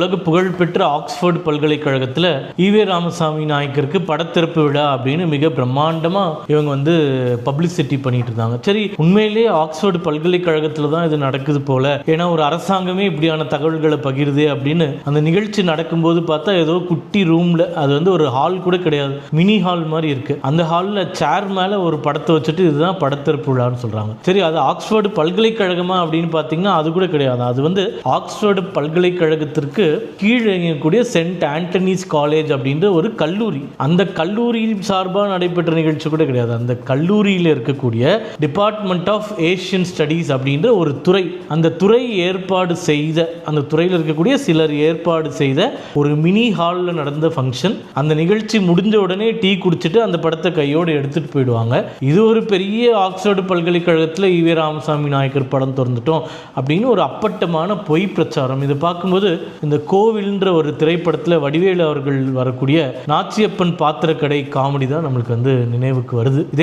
உலக புகழ்பெற்ற ஆக்ஸ்போர்ட் பல்கலைக்கழகத்தில் ஈவே ராமசாமி நாயக்கருக்கு படத்திறப்பு விழா அப்படின்னு மிக பிரம்மாண்டமா இவங்க வந்து பப்ளிசிட்டி பண்ணிட்டு இருந்தாங்க. சரி, உண்மையிலேயே ஆக்ஸ்போர்ட் பல்கலைக்கழகத்தில் தான் இது நடக்குது போல, ஏன்னா ஒரு அரசாங்கமே இப்படியான தகவல்களை பகிருது அப்படின்னு அந்த நிகழ்ச்சி நடக்கும்போது பார்த்தா ஏதோ குட்டி ரூம்ல, அது வந்து ஒரு ஹால் கூட கிடையாது, மினி ஹால் மாதிரி இருக்கு. அந்த ஹாலில் சேர் மேல ஒரு படத்தை வச்சுட்டு இதுதான் படத்திறப்பு விழான்னு சொல்றாங்க. சரி, அது ஆக்ஸ்போர்டு பல்கலைக்கழகமா அப்படின்னு பார்த்தீங்கன்னா அது கூட கிடையாது. அது வந்து ஆக்ஸ்போர்டு பல்கலைக்கழகத்திற்கு கீழே இயங்கக்கூடிய சென்ட் ஆண்டனிஸ் காலேஜ் அப்படின்ற ஒரு கல்லூரி. அந்த கல்லூரி சார்பாக நடைபெற்ற நிகழ்ச்சி கூட கிடையாது. அந்த கல்லூரியில் இருக்கக்கூடிய டிபார்ட்மெண்ட் ஆஃப் ஏஷியன் ஸ்டடீஸ் அப்படின்ற ஒரு துறை, அந்த துறை ஏற்பாடு செய்த, அந்த துறையில் இருக்கக்கூடிய சிலர் ஏற்பாடு செய்த ஒரு மினி ஹாலில் நடந்த ஃபங்க்ஷன். அந்த நிகழ்ச்சி முடிஞ்ச உடனே டீ குடிச்சிட்டு அந்த படத்தை கையோடு எடுத்துட்டு போயிடுவாங்க. இது ஒரு பெரிய ஆக்ஸ்போர்டு பல்கலைக்கழகத்தில் ஈவே ராமசாமி நாயக்கர் படம் திறந்துட்டோம் அப்படின்னு ஒரு அப்பட்டமான பொய் பிரச்சாரம். இதை பார்க்கும்போது இந்த கோவில்ன்ற ஒரு திரைப்படத்தில் வடிவேலு அவர்கள் வரக்கூடிய நாச்சியப்பன் பாத்திரக்கடை காமெடி தான் நம்மளுக்கு வந்து நினைவுக்கு வருது.